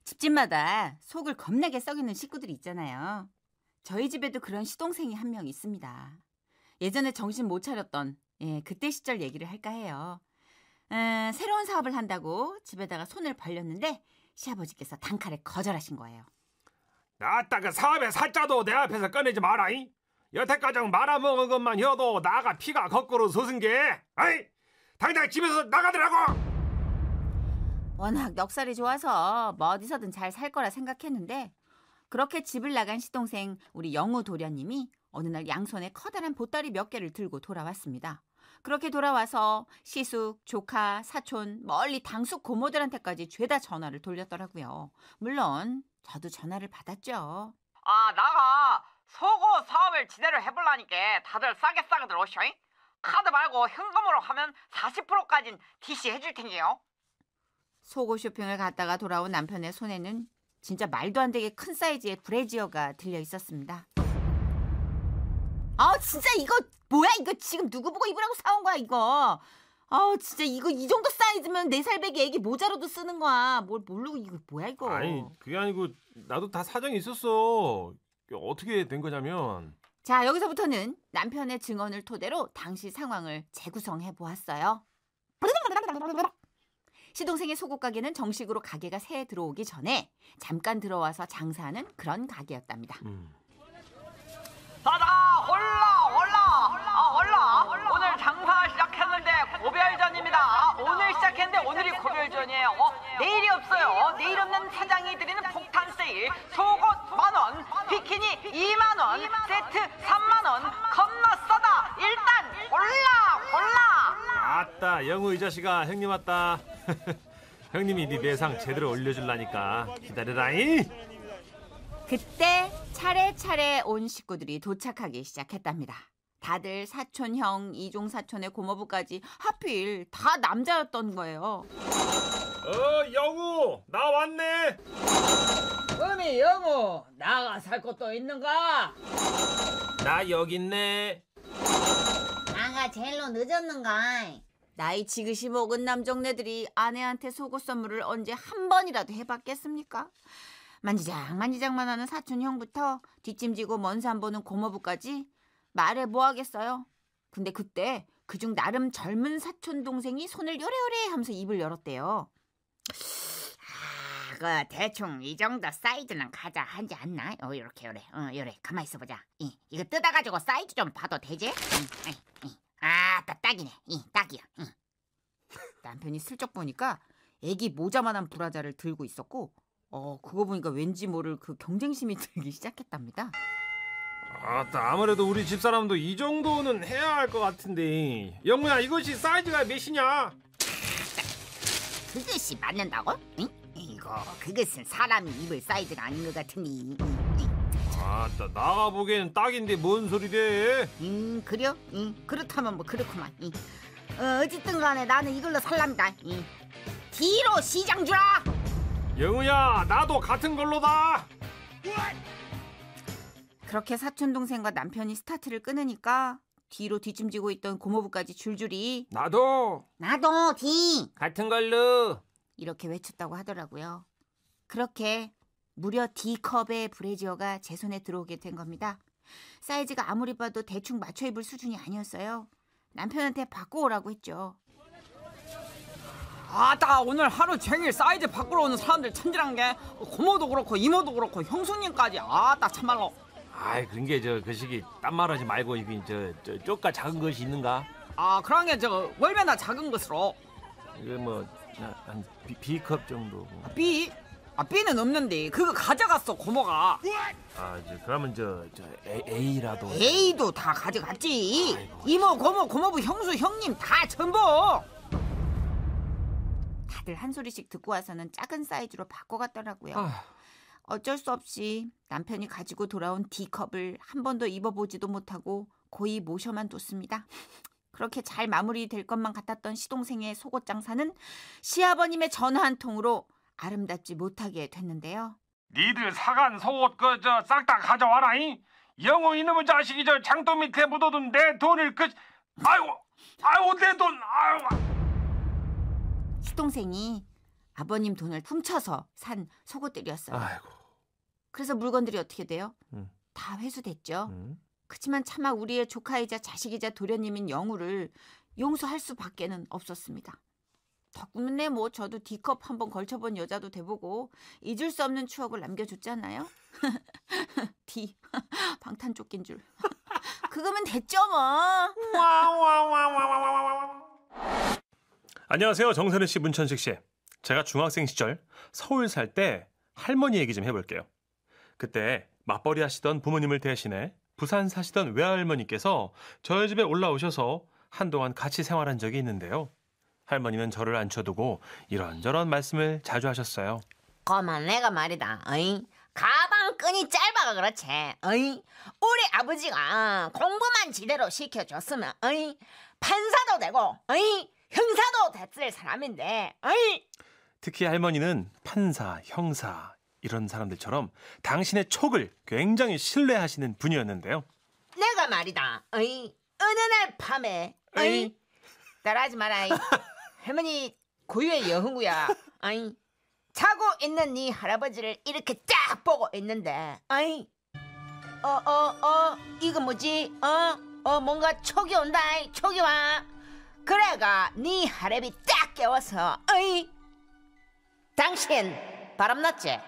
집집마다 속을 겁나게 썩이는 식구들이 있잖아요. 저희 집에도 그런 시동생이 한 명 있습니다. 예전에 정신 못 차렸던 그때 시절 얘기를 할까 해요. 새로운 사업을 한다고 집에다가 손을 벌렸는데 시아버지께서 단칼에 거절하신 거예요. 나따 그 사업의 사자도 내 앞에서 꺼내지 마라잉. 여태까지 말아먹은 것만 해도 나가 피가 거꾸로 솟은 게 아이 당장 집에서 나가더라고. 워낙 넉살이 좋아서 뭐 어디서든 잘 살 거라 생각했는데 그렇게 집을 나간 시동생 우리 영우 도련님이 어느 날 양손에 커다란 보따리 몇 개를 들고 돌아왔습니다. 그렇게 돌아와서 시숙, 조카, 사촌, 멀리 당숙 고모들한테까지 죄다 전화를 돌렸더라고요. 물론 저도 전화를 받았죠. 나가 속옷 사업을 제대로 해보려니까 다들 싸게 들어오셔잉. 카드 말고 현금으로 하면 40%까진 DC 해줄 텐데요. 속옷 쇼핑을 갔다가 돌아온 남편의 손에는 진짜 말도 안 되게 큰 사이즈의 브래지어가 들려 있었습니다. 진짜 이거 뭐야? 이거 지금 누구 보고 입으라고 사온 거야 이거? 진짜 이거 이 정도 사이즈면 4살 배기 애기 모자로도 쓰는 거야. 뭘 모르고 이거 뭐야 이거? 아니 그게 아니고 나도 다 사정이 있었어. 어떻게 된 거냐면 자, 여기서부터는 남편의 증언을 토대로 당시 상황을 재구성해 보았어요. 시동생의 속옷 가게는 정식으로 가게가 새해 들어오기 전에 잠깐 들어와서 장사하는 그런 가게였답니다. 자자 올라 오늘 장사 시작했는데 고별전입니다. 오늘 시작했는데 오늘이 고별전이에요. 내일이 없어요. 내일 없는 사장이 드리는 폭탄 세일. 속옷 만원, 비키니 2만원, 세트 3만원. 겁나 싸다. 일단 골라. 아따 영우 이 자식아 형님 왔다. 형님이 네 매상 제대로 올려줄라니까 기다려라잉. 그때 차례차례 온 식구들이 도착하기 시작했답니다. 다들 사촌형, 이종사촌의 고모부까지 하필 다 남자였던 거예요. 영우 나 왔네. 어미 영우 나가 살 것도 있는가? 나 여기 있네. 나가 제일로 늦었는가? 나이 지그시 먹은 남정네들이 아내한테 속옷 선물을 언제 한 번이라도 해봤겠습니까? 만지작만 하는 사촌형부터 뒷짐지고 먼 산 보는 고모부까지 말해 뭐하겠어요. 근데 그때 그중 나름 젊은 사촌 동생이 손을 요래요래 하면서 입을 열었대요. 그 대충 이 정도 사이즈는 가자 하지 않나? 요렇게 요래 가만히 있어보자. 이거 뜯어가지고 사이즈 좀 봐도 되지? 딱이네. 딱이야. 남편이 슬쩍 보니까 애기 모자만한 브라자를 들고 있었고 그거 보니까 왠지 모를 그 경쟁심이 들기 시작했답니다. 아따 아무래도 우리 집사람도 이 정도는 해야 할 것 같은데. 영우야 이것이 사이즈가 몇이냐? 그것이 맞는다고? 응? 이거 그것은 사람이 입을 사이즈가 아닌 것 같으니. 아따 나가보기엔 딱인데 뭔 소리래? 그래요? 그렇다면 뭐 그렇구만. 어쨌든 간에 나는 이걸로 살랍니다. 뒤로 시장 주라. 영우야 나도 같은 걸로다. 그렇게 사촌동생과 남편이 스타트를 끊으니까 뒤로 뒷짐지고 있던 고모부까지 줄줄이 나도 뒤 같은 걸로 이렇게 외쳤다고 하더라고요. 그렇게 무려 D컵의 브래지어가 제 손에 들어오게 된 겁니다. 사이즈가 아무리 봐도 대충 맞춰 입을 수준이 아니었어요. 남편한테 바꿔오라고 했죠. 아따 오늘 하루 종일 사이즈 바꾸러 오는 사람들 천지란 게 고모도 그렇고 이모도 그렇고 형수님까지 아따 참말로. 아이 그런 게 그 시기 딴 말하지 말고 이게 쪼까 작은 것이 있는가? 그런 게 월매나 작은 것으로. 이거 한 B컵 정도. B는 없는데 그거 가져갔어 고모가. 그러면 A라도. A도 다 가져갔지. 아이고. 이모 고모부 형수 형님 다 전부. 다들 한 소리씩 듣고 와서는 작은 사이즈로 바꿔갔더라고요. 어쩔 수 없이 남편이 가지고 돌아온 D컵을 한 번도 입어보지도 못하고 고이 모셔만 뒀습니다. 그렇게 잘 마무리될 것만 같았던 시동생의 속옷 장사는 시아버님의 전화 한 통으로 아름답지 못하게 됐는데요. 니들 사간 속옷 싹 다 가져와라잉. 영호 이놈의 자식이 장독 밑에 묻어둔 내 돈을 아이고 내 돈. 아이고. 시동생이 아버님 돈을 훔쳐서 산 속옷들이었어요. 아이고. 그래서 물건들이 어떻게 돼요? 음. 다 회수됐죠. 음. 그치만 차마 우리의 조카이자 자식이자 도련님인 영우를 용서할 수밖에는 없었습니다. 덕분에 뭐 저도 D컵 한번 걸쳐본 여자도 돼보고 잊을 수 없는 추억을 남겨줬잖아요. D 방탄조끼인 줄. 그거면 됐죠 뭐. 안녕하세요. 정선우 씨, 문천식 씨. 제가 중학생 시절 서울 살 때 할머니 얘기 좀 해볼게요. 그때 맞벌이 하시던 부모님을 대신해 부산 사시던 외할머니께서 저희 집에 올라오셔서 한동안 같이 생활한 적이 있는데요. 할머니는 저를 앉혀두고 이런저런 말씀을 자주 하셨어요. 고마 내가 말이다. 가방 끈이 짧아가 그렇지. 우리 아버지가 공부만 제대로 시켜줬으면 판사도 되고 형사도 됐을 사람인데 특히 할머니는 판사, 형사 이런 사람들처럼 당신의 촉을 굉장히 신뢰하시는 분이었는데요. 내가 말이다. 어느 날 밤에 따라하지 마라. 할머니 고유의 여흥구야. 자고 있는 네 할아버지를 이렇게 딱 보고 있는데 이거 뭐지? 뭔가 촉이 온다. 촉이 와. 그래가 네 할애비 딱 깨워서 당신 바람났지?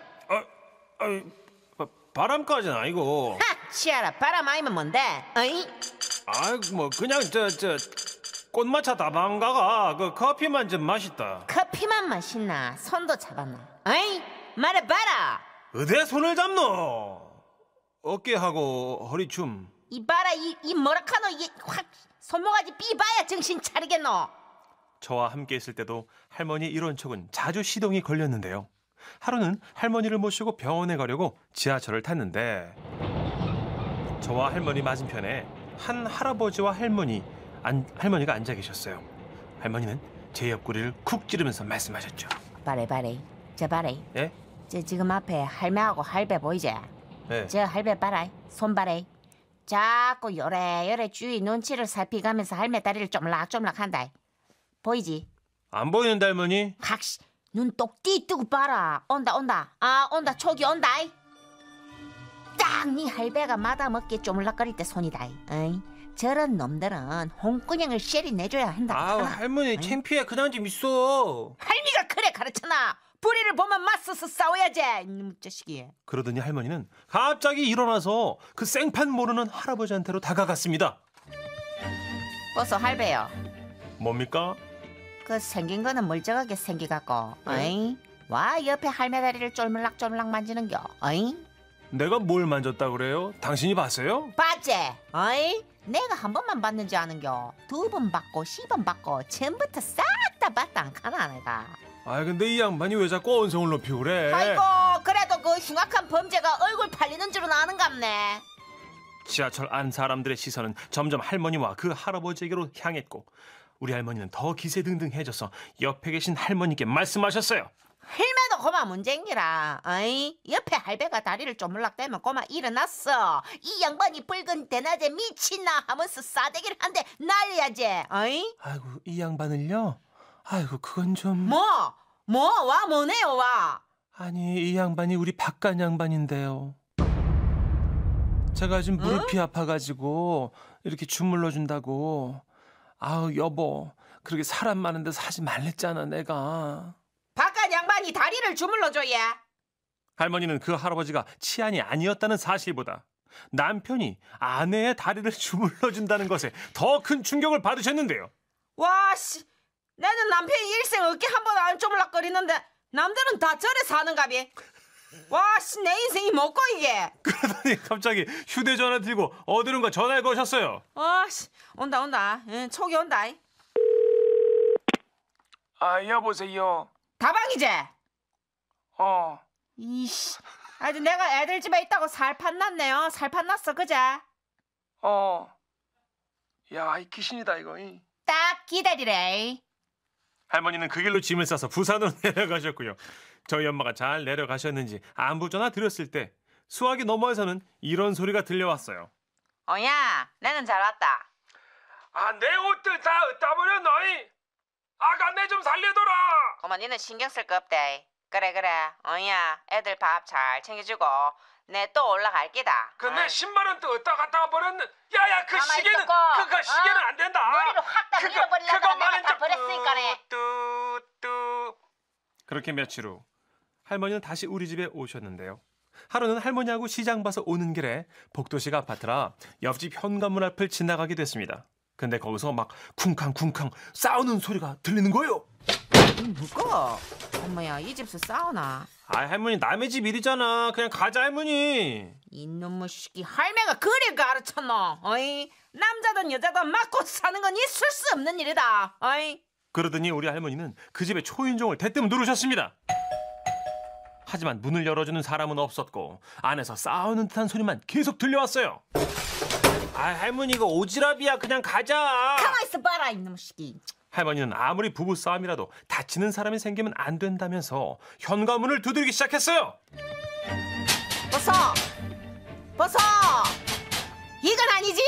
바람까지는 아니고. 치아라 바람 아니면 뭔데? 아이고 뭐 그냥 저 꽃마차 다방가가 그 커피만 좀 마셨다. 커피만 마시나 손도 잡았나? 말해봐라. 어디에 손을 잡노? 어깨하고 허리춤. 이 봐라 이 뭐라카노 이게 확 손모가지 삐봐야 정신 차리겠노. 저와 함께 있을 때도 할머니 이런 촉은 자주 시동이 걸렸는데요. 하루는 할머니를 모시고 병원에 가려고 지하철을 탔는데 저와 할머니 맞은편에 한 할아버지와 할머니가 앉아 계셨어요. 할머니는 제 옆구리를 쿡 찌르면서 말씀하셨죠. 바래 저 바래. 예? 저 지금 앞에 할매하고 할배 보이지? 네. 저 할배 봐라 손 바래. 자꾸 요래요래 주위 눈치를 살피가면서 할매 다리를 쪼물락쪼물락 한다. 보이지? 안 보이는데 할머니? 각시 눈 똑띠 뜨고 봐라. 온다 온다 촉이 온다. 딱 네 할배가 마다먹게 쪼물락거릴 때 손이다. 저런 놈들은 홍군형을 쉐리 내줘야 한다. 아우 할머니 창피해. 그냥 좀 있어. 할미가 그래 가르쳐놔. 불의를 보면 맞서서 싸워야지. 이놈 자식이. 그러더니 할머니는 갑자기 일어나서 그 생판 모르는 할아버지한테로 다가갔습니다. 벌써 할배요. 뭡니까? 그 생긴 거는 멀쩡하게 생기갖고 와 옆에 할매 다리를 쫄물락쫄물락 만지는겨. 내가 뭘 만졌다 그래요? 당신이 봤어요? 봤지? 내가 한 번만 봤는지 아는겨. 2번 봤고 10번 봤고 처음부터 싹 다 봤다 안 가나 내가. 아 근데 이 양반이 왜 자꾸 언성을 높이고 그래? 아이고 그래도 그 흉악한 범죄가 얼굴 팔리는 줄은 아는갑네. 지하철 안 사람들의 시선은 점점 할머니와 그 할아버지에게로 향했고 우리 할머니는 더 기세등등해져서 옆에 계신 할머니께 말씀하셨어요. 할매도 고마 문쟁기라. 옆에 할배가 다리를 쪼물락대면 고마 일어났어. 이 양반이 붉은 대낮에 미친나 하면서 싸대기를 한 대 날려야지. 아이고 이 양반을요? 아이고 그건 좀... 뭐네요 와. 아니 이 양반이 우리 바깥 양반인데요. 제가 지금 무릎이 아파가지고 이렇게 주물러 준다고. 아우 여보 그렇게 사람 많은 데서 하지 말랬잖아 내가. 바깥 양반이 다리를 주물러줘 얘. 할머니는 그 할아버지가 치안이 아니었다는 사실보다 남편이 아내의 다리를 주물러 준다는 것에 더 큰 충격을 받으셨는데요. 와씨 나는 남편이 일생 어깨 한 번 안 쪼물락거리는데 남들은 다 저래 사는가비. 와씨 내 인생이 뭐고 이게. 그러더니 갑자기 휴대전화 들고 어디론가 전화를 거셨어요. 와씨 온다. 촉이 온다. 아 여보세요. 다방이제. 이씨 아주 내가 애들 집에 있다고 살판 났네요. 살판 났어 그제. 야 이 귀신이다 이거. 딱 기다리래. 할머니는 그 길로 짐을 싸서 부산으로 내려가셨고요. 저희 엄마가 잘 내려가셨는지 안부 전화 드렸을 때 수화기 너머에서는 이런 소리가 들려왔어요. 어야 나는 잘 왔다. 아 내 옷들 다 어디다 버렸노? 아가 내 좀 살려둬라. 어머 니는 신경 쓸 거 없대. 그래 어이야 애들 밥 잘 챙겨주고 내 또 올라갈 게다. 그 내 10만 원 또 어디다 갖다가 버렸는? 야야 그 가만히 시계는 있었고, 그 시계는 안 된다. 머리를 확 다 밀어버리려다가 내가 다 버렸으니까네. 뚜뚜. 그렇게 며칠 후 할머니는 다시 우리 집에 오셨는데요. 하루는 할머니하고 시장 봐서 오는 길에 복도식 아파트라 옆집 현관문 앞을 지나가게 됐습니다. 근데 거기서 막 쿵쾅쿵쾅 싸우는 소리가 들리는 거예요. 누가? 엄마야 이 집에서 싸우나? 아 할머니 남의 집 일이잖아. 그냥 가자 할머니. 이놈의 새끼 할매가 그리 가르쳤노? 어이 남자든 여자든 맞고 사는 건 있을 수 없는 일이다. 어이 그러더니 우리 할머니는 그 집의 초인종을 대뜸 누르셨습니다. 하지만 문을 열어주는 사람은 없었고 안에서 싸우는 듯한 소리만 계속 들려왔어요. 아 할머니 이거 오지랖이야. 그냥 가자. 가만 있어 봐라 이놈의 새끼. 할머니는 아무리 부부 싸움이라도 다치는 사람이 생기면 안 된다면서 현관문을 두드리기 시작했어요. 벗어 이건 아니지.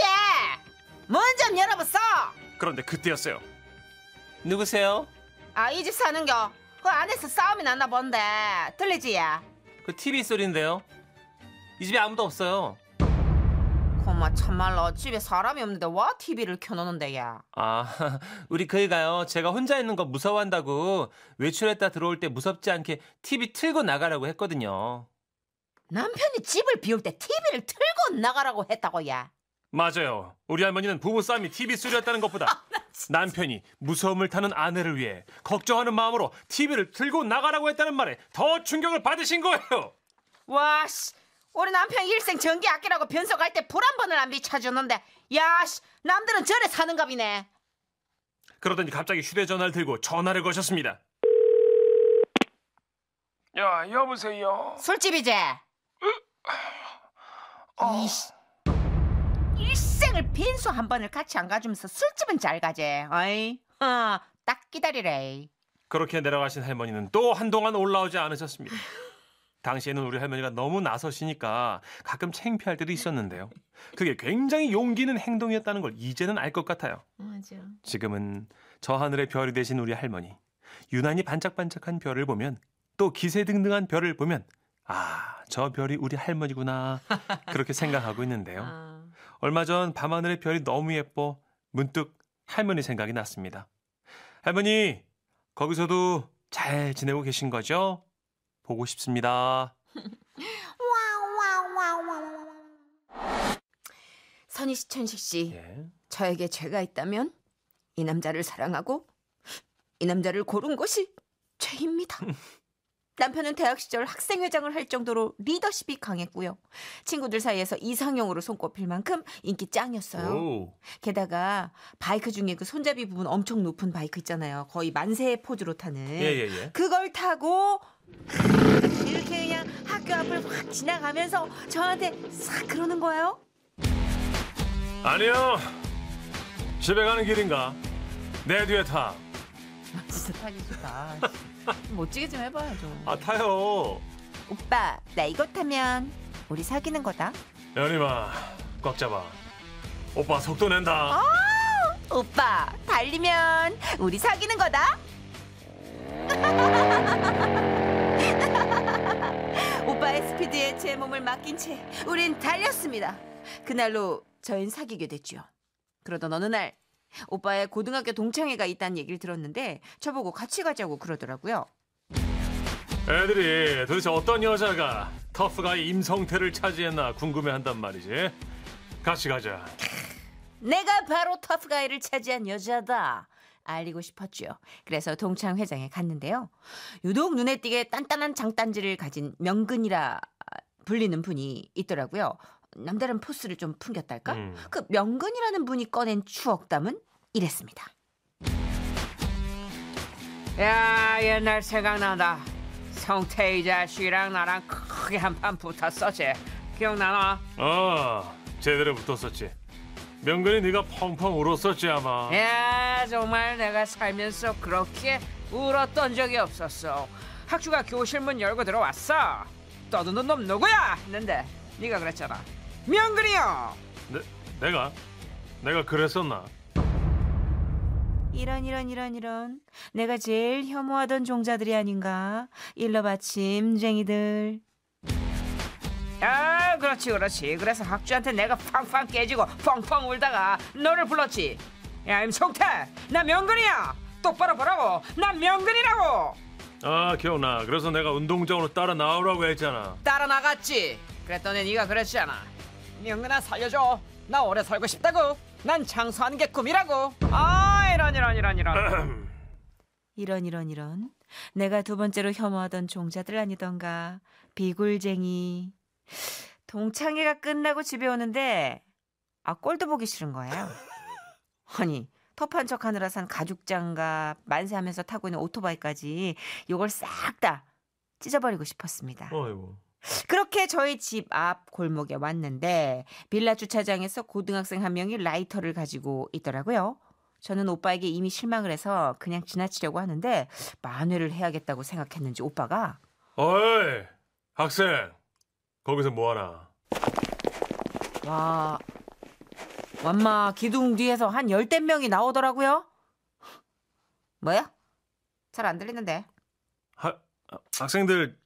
문 좀 열어봤어. 그런데 그때였어요. 누구세요? 아 이 집 사는겨. 그 안에서 싸움이 났나 본데 들리지? 그 TV 소리인데요. 이 집에 아무도 없어요. 고마 참말로 집에 사람이 없는데 와 TV를 켜놓는데 야. 아, 우리 그이가요. 제가 혼자 있는 거 무서워한다고 외출했다 들어올 때 무섭지 않게 TV 틀고 나가라고 했거든요. 남편이 집을 비울 때 TV를 틀고 나가라고 했다고 야. 맞아요. 우리 할머니는 부부싸움이 TV 소리였다는 것보다 남편이 무서움을 타는 아내를 위해 걱정하는 마음으로 TV를 틀고 나가라고 했다는 말에 더 충격을 받으신 거예요. 와씨 우리 남편 일생 전기 아끼라고 변소 갈 때 불 한 번을 안 비춰주는데 야씨 남들은 저래 사는갑이네. 그러더니 갑자기 휴대전화를 들고 전화를 거셨습니다. 야, 여보세요. 술집이지? 이씨 일생을 빈소 한 번을 같이 안 가주면서 술집은 잘 가지. 어이 딱 기다리래. 그렇게 내려가신 할머니는 또 한동안 올라오지 않으셨습니다. 당시에는 우리 할머니가 너무 나서시니까 가끔 창피할 때도 있었는데요. 그게 굉장히 용기 있는 행동이었다는 걸 이제는 알 것 같아요. 맞아. 지금은 저 하늘의 별이 되신 우리 할머니. 유난히 반짝반짝한 별을 보면 또 기세등등한 별을 보면 아, 저 별이 우리 할머니구나 그렇게 생각하고 있는데요. 얼마 전 밤하늘의 별이 너무 예뻐 문득 할머니 생각이 났습니다. 할머니, 거기서도 잘 지내고 계신 거죠? 보고 싶습니다. 선희 씨, 천식 씨, 예. 저에게 죄가 있다면 이 남자를 사랑하고 이 남자를 고른 것이 죄입니다. 남편은 대학 시절 학생회장을 할 정도로 리더십이 강했고요. 친구들 사이에서 이상형으로 손꼽힐 만큼 인기 짱이었어요. 오. 게다가 바이크 중에 그 손잡이 부분 엄청 높은 바이크 있잖아요. 거의 만세 포즈로 타는. 예. 그걸 타고 이렇게 그냥 학교 앞을 확 지나가면서 저한테 싹 그러는 거예요. 아니요. 집에 가는 길인가? 내 뒤에 타. 진짜 타기 좋다. 멋지게 좀 해봐야죠. 아, 타요. 오빠, 나 이거 타면 우리 사귀는 거다. 연희마, 꽉 잡아. 오빠 속도 낸다. 오빠, 달리면 우리 사귀는 거다. 오빠의 스피드에 제 몸을 맡긴 채 우린 달렸습니다. 그날로 저희는 사귀게 됐죠. 그러던 어느 날 오빠의 고등학교 동창회가 있다는 얘기를 들었는데 저보고 같이 가자고 그러더라고요. 애들이 도대체 어떤 여자가 터프가이 임성태를 차지했나 궁금해한단 말이지. 같이 가자. 내가 바로 터프가이를 차지한 여자다. 알리고 싶었죠. 그래서 동창회장에 갔는데요. 유독 눈에 띄게 단단한 장단지를 가진 명근이라 불리는 분이 있더라고요. 남다른 포스를 좀 풍겼달까? 그 명근이라는 분이 꺼낸 추억담은 이랬습니다. 야, 옛날 생각난다. 성태 이 자식이랑 나랑 크게 한판 붙었었지. 기억나나? 제대로 붙었었지. 명근이 네가 펑펑 울었었지 아마. 야, 정말 내가 살면서 그렇게 울었던 적이 없었어. 학주가 교실 문 열고 들어왔어. 떠드는 놈 누구야? 했는데 네가 그랬잖아. 명근이요. 내가 그랬었나? 이런. 내가 제일 혐오하던 종자들이 아닌가? 일러바침쟁이들. 아, 그렇지. 그래서 학주한테 내가 팡팡 깨지고 펑펑 울다가 너를 불렀지. 야, 임성태, 나 명근이야. 똑바로 보라고. 나 명근이라고. 아, 기억나. 그래서 내가 운동장으로 따라 나오라고 했잖아. 따라 나갔지. 그랬더니 네가 그랬잖아. 명근아, 살려줘. 나 오래 살고 싶다고. 난 장수하는 게 꿈이라고. 아, 이런. 이런. 내가 두 번째로 혐오하던 종자들 아니던가. 비굴쟁이. 동창회가 끝나고 집에 오는데 꼴도 보기 싫은 거예요. 아니, 터프한 척하느라 산 가죽장갑, 만세하면서 타고 있는 오토바이까지 요걸 싹 다 찢어버리고 싶었습니다. 어이구. 그렇게 저희 집 앞 골목에 왔는데 빌라 주차장에서 고등학생 한 명이 라이터를 가지고 있더라고요. 저는 오빠에게 이미 실망을 해서 그냥 지나치려고 하는데 만회를 해야겠다고 생각했는지 오빠가 어이, 학생. 거기서 뭐하나? 와, 완마 기둥 뒤에서 한 10대 명이 나오더라고요. 뭐야? 잘 안 들리는데. 학생들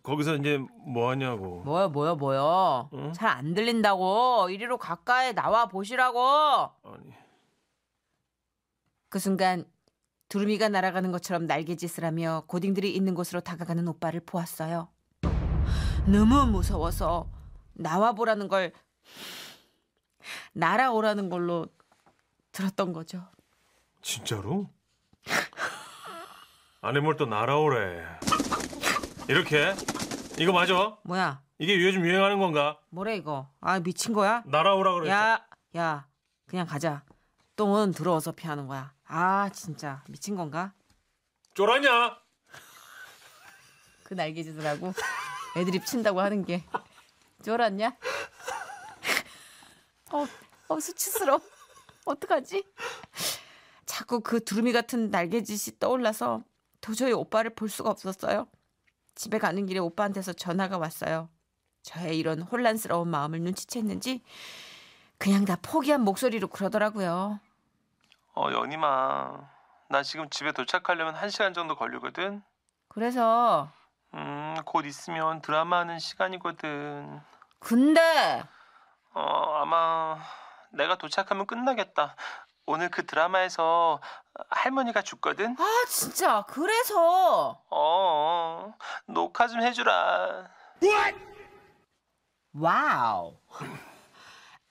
거기서 이제 뭐하냐고. 뭐야? 응? 잘 안 들린다고. 이리로 가까이 나와 보시라고. 아니. 그 순간 두루미가 날아가는 것처럼 날개짓을 하며 고딩들이 있는 곳으로 다가가는 오빠를 보았어요. 너무 무서워서 나와보라는 걸 날아오라는 걸로 들었던 거죠. 진짜로? 아니 뭘 또 날아오래. 이렇게? 이거 맞아? 뭐야? 이게 요즘 유행하는 건가? 뭐래 이거? 아, 미친 거야? 날아오라 그랬어. 야, 그냥 가자. 똥은 들어와서 피하는 거야. 아, 진짜 미친 건가? 쫄았냐? 그 날개짓을 하고 애드립 친다고 하는 게 쫄았냐? 수치스러워. 어떡하지? 자꾸 그 두루미 같은 날개짓이 떠올라서 도저히 오빠를 볼 수가 없었어요. 집에 가는 길에 오빠한테서 전화가 왔어요. 저의 이런 혼란스러운 마음을 눈치챘는지 그냥 다 포기한 목소리로 그러더라고요. 연희마. 나 지금 집에 도착하려면 1시간 정도 걸리거든. 그래서 곧 있으면 드라마 하는 시간이거든. 근데 아마 내가 도착하면 끝나겠다. 오늘 그 드라마에서 할머니가 죽거든. 아, 진짜 그래서 녹화 좀 해주라. 와우.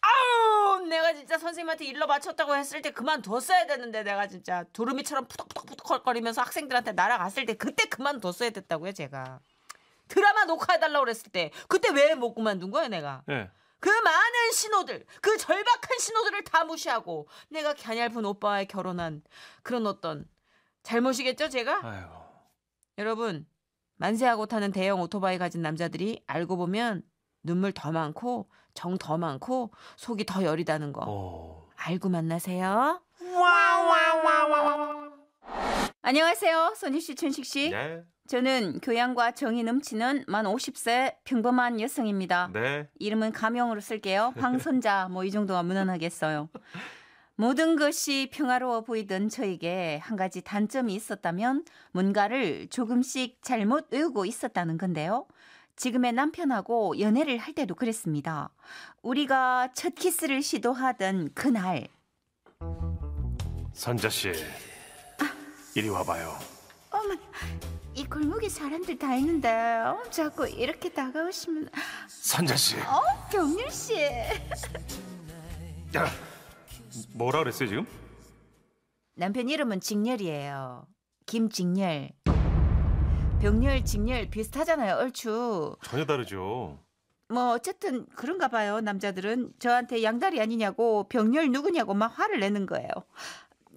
아우, 내가 진짜 선생님한테 일러 바쳤다고 했을 때 그만뒀어야 되는데 내가 진짜 두루미처럼 푸덕푸덕거리면서 학생들한테 날아갔을 때 그때 그만뒀어야 됐다고요. 제가 드라마 녹화해달라고 그랬을 때 그때 왜 못 그만둔 거예요 내가. 네. 그 많은 신호들, 그 절박한 신호들을 다 무시하고 내가 갸냘픈 오빠와의 결혼한 그런 어떤 잘못이겠죠 제가? 아이고. 여러분, 만세하고 타는 대형 오토바이 가진 남자들이 알고 보면 눈물 더 많고 정 더 많고 속이 더 여리다는 거 알고 만나세요. 안녕하세요. 손희씨, 춘식씨. 네. 저는 교양과 정이 넘치는 만 50세 평범한 여성입니다. 네. 이름은 가명으로 쓸게요. 황선자 이 정도가 무난하겠어요. 모든 것이 평화로워 보이던 저에게 한 가지 단점이 있었다면 뭔가를 조금씩 잘못 외우고 있었다는 건데요. 지금의 남편하고 연애를 할 때도 그랬습니다. 우리가 첫 키스를 시도하던 그날. 선자 씨, 이리 와봐요. 어머, 이 골목에 사람들 다 있는데 자꾸 이렇게 다가오시면. 선자 씨. 병률 씨. 야, 뭐라 그랬어요 지금? 남편 이름은 직렬이에요. 김직렬. 병렬, 직렬 비슷하잖아요. 얼추. 전혀 다르죠. 어쨌든 그런가 봐요. 남자들은 저한테 양다리 아니냐고 병렬 누구냐고 막 화를 내는 거예요.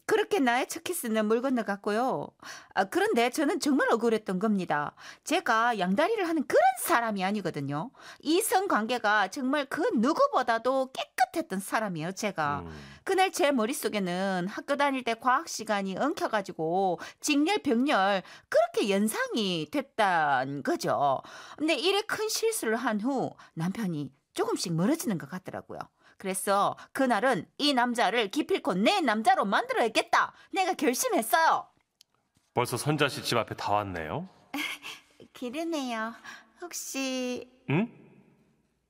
그렇게 나의 첫 키스는 물 건너갔고요. 그런데 저는 정말 억울했던 겁니다. 제가 양다리를 하는 그런 사람이 아니거든요. 이성 관계가 정말 그 누구보다도 깨끗했던 사람이에요. 제가. 그날 제 머릿속에는 학교 다닐 때 과학 시간이 엉켜가지고 직렬 병렬 그렇게 연상이 됐단 거죠. 근데 이래 큰 실수를 한 후 남편이 조금씩 멀어지는 것 같더라고요. 그래서 그날은 이 남자를 기필코 내 남자로 만들어야겠다. 내가 결심했어요. 벌써 선자 씨 집 앞에 다 왔네요. 그러네요. 혹시 응?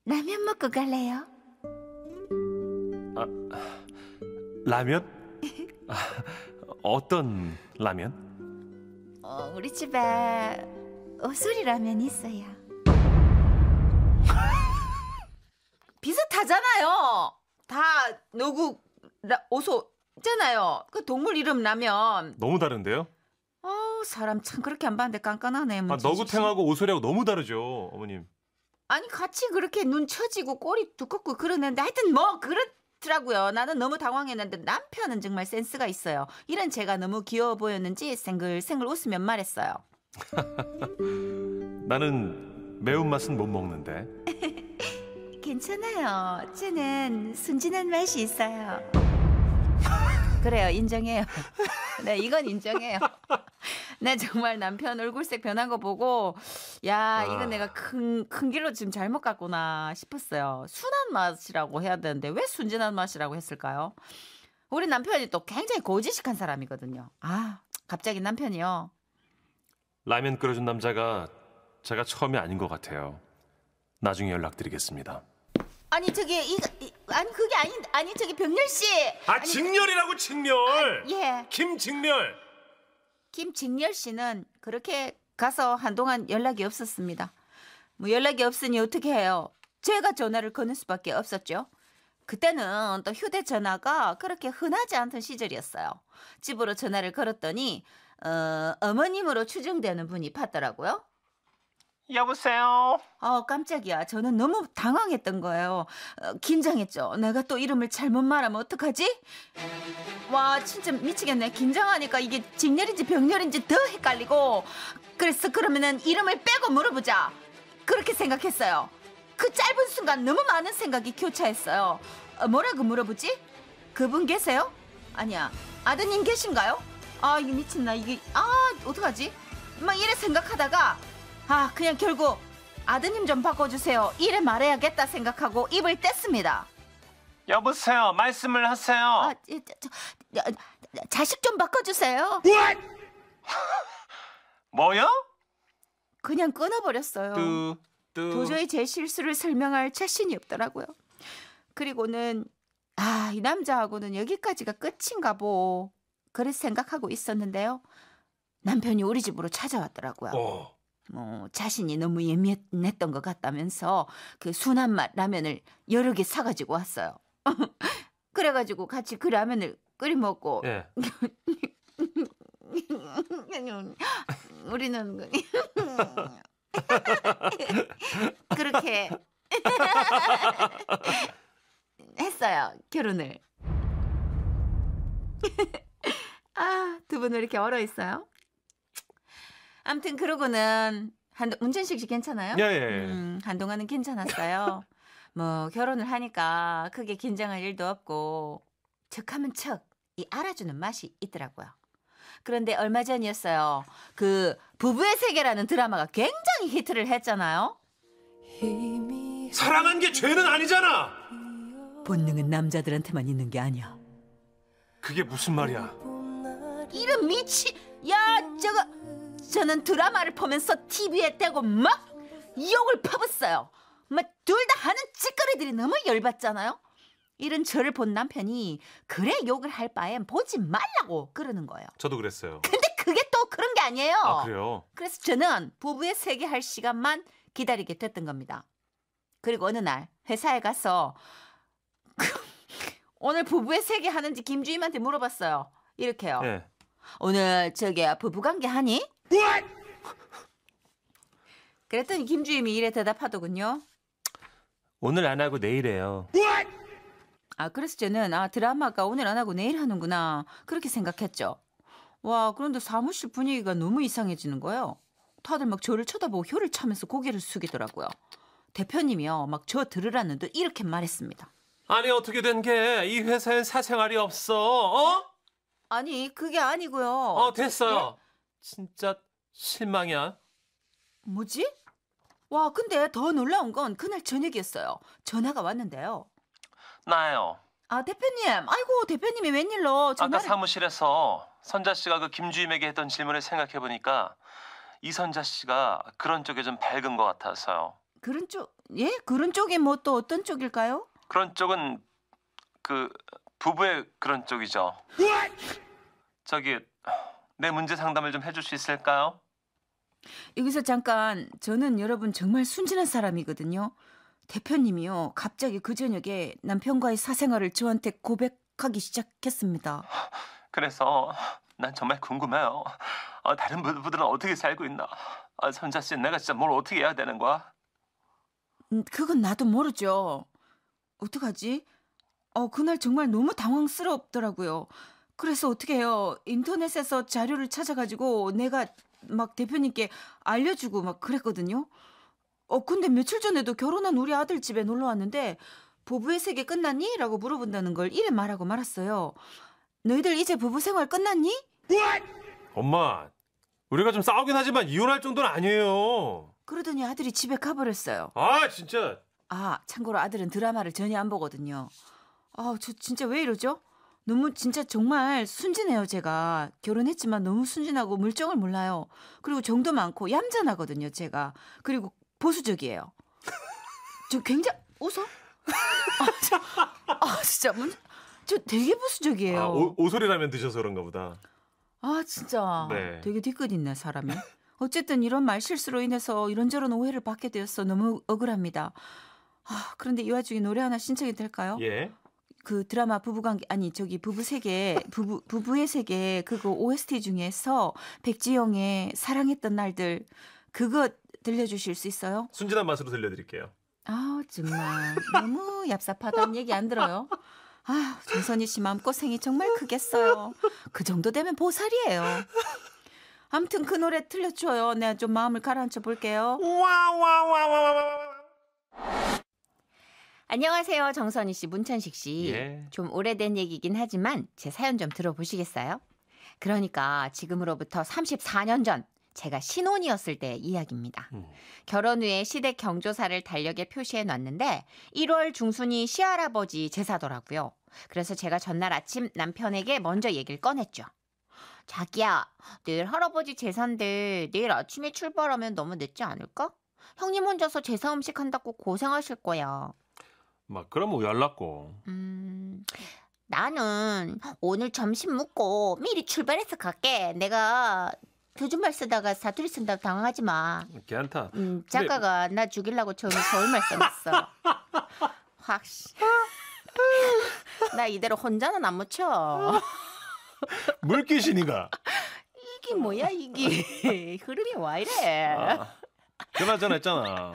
라면 먹고 갈래요? 라면? 어떤 라면? 우리 집에 오소리 라면 있어요. 비슷하잖아요. 다 노국 오소잖아요. 그 동물 이름 라면. 너무 다른데요? 사람 참 그렇게 안 봤는데 깐깐하네. 뭐 너구탱하고 오소리하고 너무 다르죠, 어머님. 아니 같이 그렇게 눈 처지고 꼬리 두껍고 그러는데 하여튼 뭐 그렇더라고요. 나는 너무 당황했는데 남편은 정말 센스가 있어요. 이런 제가 너무 귀여워 보였는지 생글생글 웃으며 말했어요. 나는 매운맛은 못 먹는데. 괜찮아요. 쟤는 순진한 맛이 있어요. 그래요. 인정해요. 네, 이건 인정해요. 네, 정말 남편 얼굴색 변한 거 보고 야, 이건 내가 큰 길로 지금 잘못 갔구나 싶었어요. 순한 맛이라고 해야 되는데 왜 순진한 맛이라고 했을까요? 우리 남편이 또 굉장히 고지식한 사람이거든요. 갑자기 남편이요. 라면 끓여준 남자가 제가 처음이 아닌 것 같아요. 나중에 연락드리겠습니다. 아니 저기 아니 그게 아니 저기 병렬 씨. 직렬이라고 직렬. 예. 김직렬. 김직렬 씨는 그렇게 가서 한동안 연락이 없었습니다. 뭐 연락이 없으니 어떻게 해요? 제가 전화를 거는 수밖에 없었죠. 그때는 또 휴대전화가 그렇게 흔하지 않던 시절이었어요. 집으로 전화를 걸었더니 어머님으로 추정되는 분이 받더라고요. 여보세요. 깜짝이야. 저는 너무 당황했던 거예요. 긴장했죠. 내가 또 이름을 잘못 말하면 어떡하지? 와, 진짜 미치겠네. 긴장하니까 이게 직렬인지 병렬인지 더 헷갈리고. 그래서 그러면은 이름을 빼고 물어보자. 그렇게 생각했어요. 그 짧은 순간 너무 많은 생각이 교차했어요. 뭐라고 물어보지? 그분 계세요? 아니야. 아드님 계신가요? 이게 미친나. 이게 어떡하지? 막 이래 생각하다가 그냥 결국 아드님 좀 바꿔주세요. 이래 말해야겠다 생각하고 입을 뗐습니다. 여보세요. 말씀을 하세요. 자식 좀 바꿔주세요. 뭐요? 그냥 끊어버렸어요. 도저히 제 실수를 설명할 자신이 없더라고요. 그리고는 이 남자하고는 여기까지가 끝인가 보. 그렇게 생각하고 있었는데요. 남편이 우리 집으로 찾아왔더라고요. 자신이 너무 예민했던 것 같다면서 그 순한 맛 라면을 여러 개 사가지고 왔어요. 그래가지고 같이 그 라면을 끓여 먹고 예. 우리는 그렇게 했어요. 결혼을. 두 분 왜 이렇게 얼어 있어요? 아무튼 그러고는 문천식 씨 괜찮아요? 예. 한동안은 괜찮았어요. 뭐 결혼을 하니까 크게 긴장할 일도 없고 척하면 척 이 알아주는 맛이 있더라고요. 그런데 얼마 전이었어요. 그 부부의 세계라는 드라마가 굉장히 히트를 했잖아요. 사랑한 게 죄는 아니잖아. 본능은 남자들한테만 있는 게 아니야. 그게 무슨 말이야? 이런 저는 드라마를 보면서 TV에 대고 막 욕을 퍼붓어요. 막 둘 다 하는 짓거리들이 너무 열받잖아요. 이런 저를 본 남편이 그래 욕을 할 바엔 보지 말라고 그러는 거예요. 저도 그랬어요. 근데 그게 또 그런 게 아니에요. 그래요? 그래서 저는 부부의 세계 할 시간만 기다리게 됐던 겁니다. 그리고 어느 날 회사에 가서 오늘 부부의 세계 하는지 김주임한테 물어봤어요. 이렇게요. 예. 오늘 부부관계 하니? 그랬더니 김주임이 이래 대답하더군요. 오늘 안 하고 내일 해요. 그래서 저는 드라마가 오늘 안 하고 내일 하는구나 그렇게 생각했죠. 와, 그런데 사무실 분위기가 너무 이상해지는 거예요. 다들 막 저를 쳐다보고 혀를 차면서 고개를 숙이더라고요. 대표님이요 막 저 들으라는 듯 이렇게 말했습니다. 아니 어떻게 된 게 이 회사엔 사생활이 없어? 아니 그게 아니고요. 됐어요. 진짜 실망이야. 뭐지? 와, 근데 더 놀라운 건 그날 저녁이었어요. 전화가 왔는데요. 나예요. 아, 대표님. 아이고, 대표님이 웬일로 아까 전화를... 사무실에서 선자 씨가 그 김주임에게 했던 질문을 생각해 보니까 이선자 씨가 그런 쪽에 좀 밝은 것 같아서요. 그런 쪽... 예? 그런 쪽이 뭐 또 어떤 쪽일까요? 그런 쪽은 그 부부의 그런 쪽이죠. 저기 내 문제 상담을 좀 해줄 수 있을까요? 여기서 잠깐, 저는 여러분 정말 순진한 사람이거든요. 대표님이요, 갑자기 그 저녁에 남편과의 사생활을 저한테 고백하기 시작했습니다. 그래서 난 정말 궁금해요. 다른 부부들은 어떻게 살고 있나? 선자 씨, 내가 진짜 뭘 어떻게 해야 되는 거야? 그건 나도 모르죠. 어떡하지? 그날 정말 너무 당황스럽더라고요. 그래서 어떻게 해요? 인터넷에서 자료를 찾아가지고 내가 막 대표님께 알려주고 막 그랬거든요. 근데 며칠 전에도 결혼한 우리 아들 집에 놀러 왔는데 부부의 세계 끝났니? 라고 물어본다는 걸 이래 말하고 말았어요. 너희들 이제 부부 생활 끝났니? 엄마, 우리가 좀 싸우긴 하지만 이혼할 정도는 아니에요. 그러더니 아들이 집에 가버렸어요. 아, 진짜. 아, 참고로 아들은 드라마를 전혀 안 보거든요. 저 진짜 왜 이러죠? 너무 진짜 정말 순진해요, 제가. 결혼했지만 너무 순진하고 물정을 몰라요. 그리고 정도 많고 얌전하거든요, 제가. 그리고 보수적이에요. 저 굉장히... 웃어? 진짜 저 되게 보수적이에요. 오소리라면 드셔서 그런가 보다. 진짜 네. 되게 뒤끝 있네, 사람이. 어쨌든 이런 말 실수로 인해서 이런저런 오해를 받게 되어서 너무 억울합니다. 그런데 이 와중에 노래 하나 신청이 될까요? 예. 그 드라마 부부관계, 아니 저기 부부세계, 부부의 세계 그거 OST 중에서 백지영의 사랑했던 날들, 그거 들려주실 수 있어요? 순진한 맛으로 들려드릴게요. 정말 너무 얍삽하다는 얘기 안 들어요? 정선희 씨 마음고생이 정말 크겠어요. 그 정도 되면 보살이에요. 아무튼 그 노래 들려줘요. 내가 좀 마음을 가라앉혀 볼게요. 안녕하세요. 정선희 씨, 문천식 씨. 예. 좀 오래된 얘기긴 하지만 제 사연 좀 들어보시겠어요? 그러니까 지금으로부터 34년 전 제가 신혼이었을 때 이야기입니다. 결혼 후에 시댁 경조사를 달력에 표시해 놨는데 1월 중순이 시할아버지 제사더라고요. 그래서 제가 전날 아침 남편에게 먼저 얘기를 꺼냈죠. 자기야, 내일 할아버지 제사인데 내일 아침에 출발하면 너무 늦지 않을까? 형님 혼자서 제사 음식 한다고 고생하실 거야. 막 그러면 연락고. 나는 오늘 점심 먹고 미리 출발해서 갈게. 내가 표준말 쓰다가 사투리 쓴다고 당황하지 마. 괜찮다. 작가가 나 죽이려고 처음에 서울말 써놨어. 확. 나 이대로 혼자는 안 묻혀. 물귀신이가. 이게 뭐야 이게. 흐름이 와 이래. 그나저나 했잖아.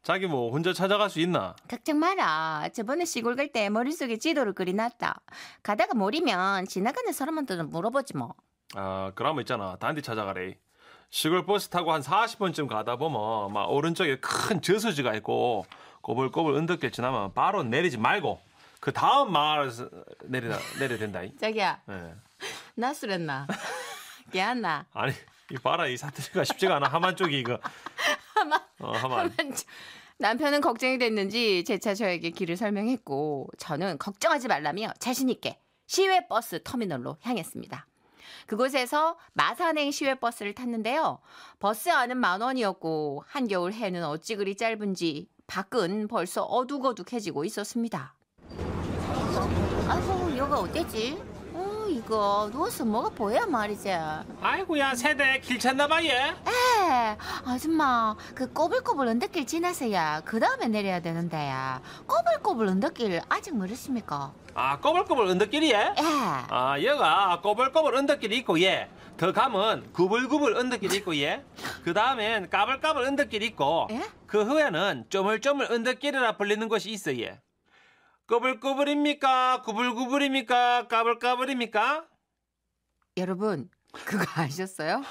자기 뭐 혼자 찾아갈 수 있나? 걱정 마라. 저번에 시골 갈 때 머릿속에 지도를 그려놨다. 가다가 모르면 지나가는 사람한테는 물어보지 뭐. 그러면 있잖아. 단디 찾아가래. 시골 버스 타고 한 40분쯤 가다 보면 막 오른쪽에 큰 저수지가 있고 꼬불꼬불 언덕길 지나면 바로 내리지 말고 그 다음 마을에서 내려야 된다. 자기야. 네. 나 술했나? 걔안나? 아니 이 봐라, 이 사투리가 쉽지가 않아. 하만 쪽이 이거. 하만. 남편은 걱정이 됐는지 재차 저에게 길을 설명했고 저는 걱정하지 말라며 자신 있게 시외버스 터미널로 향했습니다. 그곳에서 마산행 시외버스를 탔는데요. 버스 안은 10,000원이었고 한겨울 해는 어찌 그리 짧은지 밖은 벌써 어둑어둑해지고 있었습니다. 아이고, 여기 어때지? 이거 누워서 뭐가 보여 말이지. 아이고야, 세대 길 찾나봐 얘. 아줌마, 그 꼬불꼬불 언덕길 지나서야 그 다음에 내려야 되는데야. 꼬불꼬불 언덕길 아직 모르십니까? 꼬불꼬불 언덕길이에? 여가 꼬불꼬불 언덕길이 있고 얘. 더 가면 구불구불 언덕길이 있고 얘. 그 다음엔 까불까불 언덕길이 있고. 그 후에는 쪼물쪼물 언덕길이라 불리는 곳이 있어 얘. 꼬불꼬불입니까? 구불구불입니까? 까불까불입니까? 여러분, 그거 아셨어요?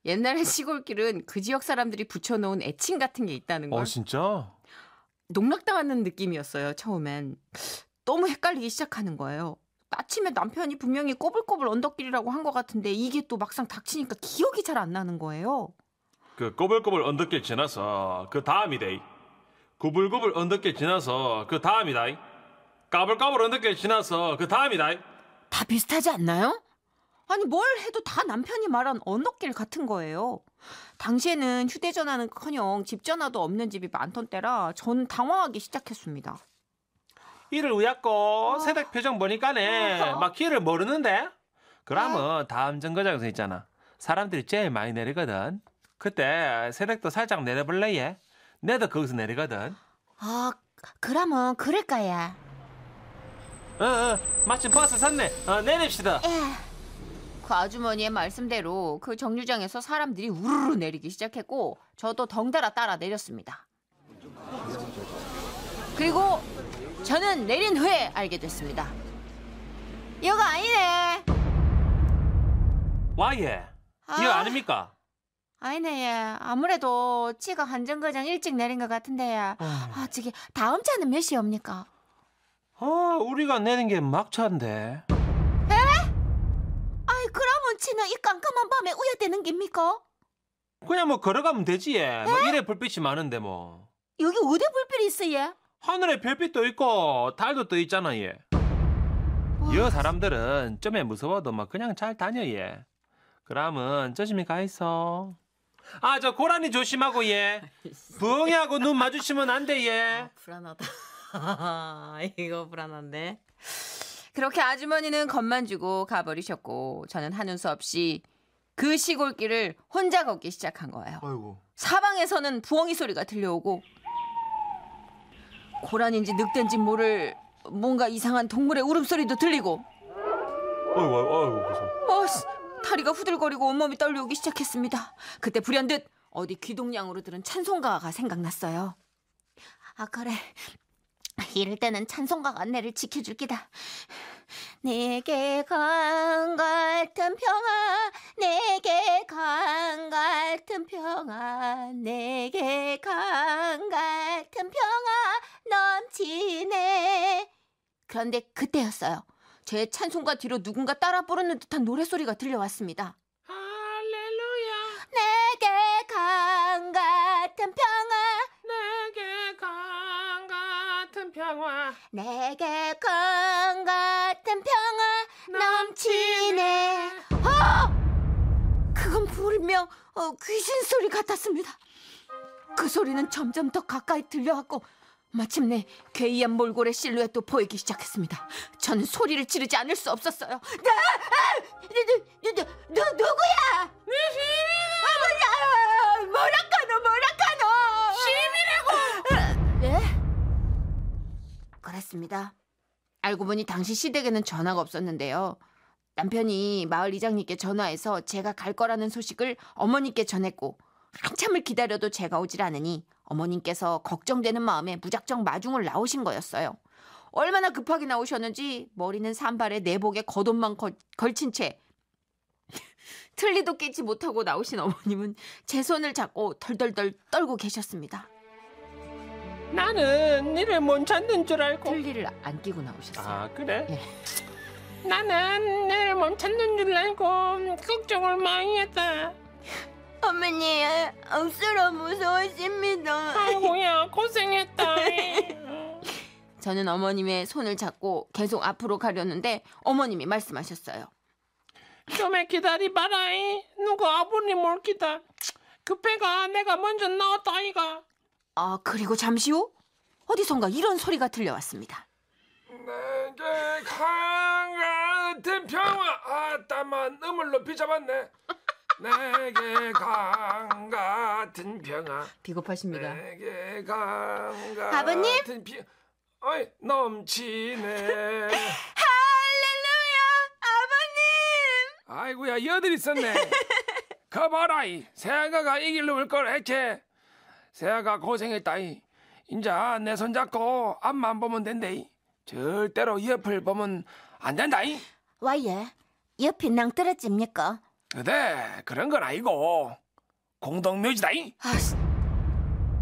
옛날에 시골길은 그 지역 사람들이 붙여놓은 애칭 같은 게 있다는 걸. 진짜? 농락당하는 느낌이었어요, 처음엔. 너무 헷갈리기 시작하는 거예요. 아침에 남편이 분명히 꼬불꼬불 언덕길이라고 한 것 같은데 이게 또 막상 닥치니까 기억이 잘 안 나는 거예요. 그 꼬불꼬불 언덕길 지나서 그 다음이다. 구불구불 언덕길 지나서 그 다음이다. 까불까불 언덕길 지나서 그 다음이다. 다 비슷하지 않나요? 아니 뭘 해도 다 남편이 말한 언덕길 같은 거예요. 당시에는 휴대전화는커녕 집전화도 없는 집이 많던 때라 전 당황하기 시작했습니다. 이를 우약고 새댁 표정 보니까네 막 길을 모르는데? 그러면 다음 정거장에서 있잖아. 사람들이 제일 많이 내리거든. 그때 새댁도 살짝 내려볼래 얘? 내도 거기서 내리거든. 아, 그러면 그럴까야. 마침 버스 섰네. 내립시다. 그 아주머니의 말씀대로 그 정류장에서 사람들이 우르르 내리기 시작했고 저도 덩달아 따라 내렸습니다. 그리고 저는 내린 후에 알게 됐습니다. 이거 아니네. 와 얘. 이거 아닙니까? 아니네. 얘. 아무래도 지가 한정거장 일찍 내린 것 같은데. 저기 다음 차는 몇 시옵니까? 우리가 내린 게 막차인데. 아이, 그러면 치는 이 깜깜한 밤에 우야되는 겁니까? 그냥 뭐 걸어가면 되지 얘. 뭐 이래 불빛이 많은데 뭐. 여기 어디 불빛이 있어, 얘? 하늘에 별빛도 있고 달도 떠 있잖아 얘. 여 사람들은 좀에 무서워도 막 그냥 잘 다녀 얘. 그러면 조심히 가 있어. 저 고라니 조심하고 얘. 부엉이하고 눈 마주치면 안 돼 얘. 불안하다. 이거 불안한데. 그렇게 아주머니는 겁만 주고 가버리셨고 저는 하는 수 없이 그 시골길을 혼자 걷기 시작한 거예요. 아이고. 사방에서는 부엉이 소리가 들려오고 고란인지 늑대인지 모를 뭔가 이상한 동물의 울음소리도 들리고 아이고, 무서워. 다리가 후들거리고 온몸이 떨려오기 시작했습니다. 그때 불현듯 어디 귀동냥으로 들은 찬송가가 생각났어요. 그래. 이럴 때는 찬송가가 내를 지켜줄 기다. 내게 강 같은 평화, 내게 강 같은 평화, 내게 강 같은 평화 넘치네. 그런데 그때였어요. 제 찬송가 뒤로 누군가 따라 부르는 듯한 노래소리가 들려왔습니다. 할렐루야. 내게 강 같은 평화, 내게 강 같은 평화. 내게 강 같은 평화 넘치네. 그건 분명 귀신 소리 같았습니다. 그 소리는 점점 더 가까이 들려왔고 마침내 괴이한 몰골의 실루엣도 보이기 시작했습니다. 저는 소리를 지르지 않을 수 없었어요. 누구야? 어머나, 뭐라카노? 시민이라고. 네? 그랬습니다. 알고 보니 당시 시댁에는 전화가 없었는데요. 남편이 마을 이장님께 전화해서 제가 갈 거라는 소식을 어머니께 전했고 한참을 기다려도 제가 오질 않으니 어머님께서 걱정되는 마음에 무작정 마중을 나오신 거였어요. 얼마나 급하게 나오셨는지 머리는 산발에 내복에 겉옷만 걸친 채 틀리도 깨지 못하고 나오신 어머님은 제 손을 잡고 덜덜덜 떨고 계셨습니다. 나는 니를 못 찾는 줄 알고. 틀니를 안 끼고 나오셨어요. 그래? 예. 나는 니를 못 찾는 줄 알고 걱정을 많이 했다. 어머니, 억수로 무서우십니다. 아이고야 고생했다. 저는 어머님의 손을 잡고 계속 앞으로 가려는데 어머님이 말씀하셨어요. 좀에 기다리봐라. 누가 아버님 올 기다. 급해가 내가 먼저 나왔다 아이가. 그리고 잠시 후 어디선가 이런 소리가 들려왔습니다. 내게 강 같은 평화. 땀만 음을 높이 잡았네. 내게 강 같은 평화. 비겁하십니다. 내게 강 같은 아버님? 어이, 넘치네. 할렐루야, 아버님. 아이고야, 여들 있었네. 거봐라이, 새아가가 이 길로 올 걸 했지. 새아가 고생했다이. 인자 내 손 잡고 앞만 보면 된대. 절대로 옆을 보면 안 된다이. 와예, 옆이 낭떠러집니까? 그래, 그런 건 아니고 공동묘지다이.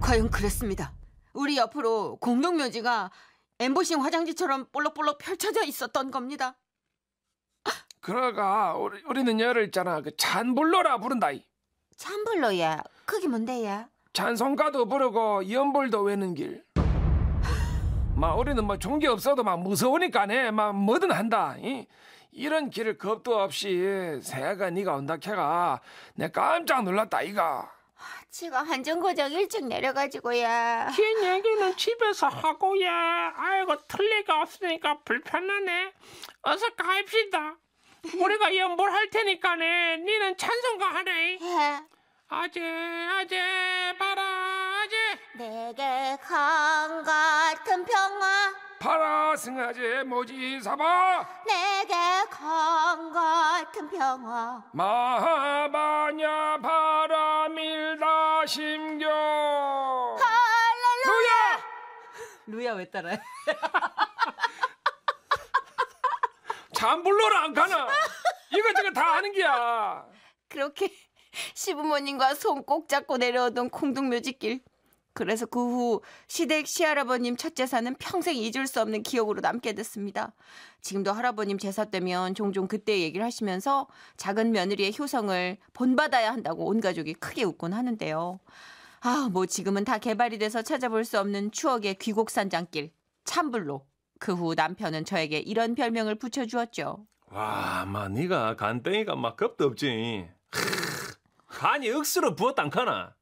과연 그랬습니다. 우리 옆으로 공동묘지가 엠보싱 화장지처럼 볼록볼록 펼쳐져 있었던 겁니다. 그러가 우리는 열을 있잖아. 그 찬불로라 부른다이. 찬불로야. 그게 뭔데야? 찬송가도 부르고 연불도 외는 길. 막 우리는 뭐 종기 없어도 막 무서우니까네 막 뭐든 한다. 이런 길을 겁도 없이 새가 네가 온다 캐가 내 깜짝 놀랐다 이가. 지가 한정거장 일찍 내려가지고야. 긴 얘기는 집에서 하고 예. 아이고 틀리가 없으니까 불편하네. 어서 가입시다. 우리가 연볼할 테니까네. 니는 찬송가 하네. 아재 봐라 아재. 내게 강 같은 평화. 파라 승아재 모지 사바. 내게 강 같은 평화. 마하바냐 바라밀다 심교. 할렐루야. 루야 왜 따라해? 참 불러라 안 가나. 이것저것 다 아는 기야. 그렇게 시부모님과 손 꼭 잡고 내려오던 공동묘지길. 그래서 그 후 시댁 시할아버님 첫 제사는 평생 잊을 수 없는 기억으로 남게 됐습니다. 지금도 할아버님 제사 때면 종종 그때 얘기를 하시면서 작은 며느리의 효성을 본받아야 한다고 온 가족이 크게 웃곤 하는데요. 뭐 지금은 다 개발이 돼서 찾아볼 수 없는 추억의 귀곡산장길 참불로. 그 후 남편은 저에게 이런 별명을 붙여주었죠. 와, 마 네가 간땡이가 막 겁도 없지. 간이 억수로 부었단 카나.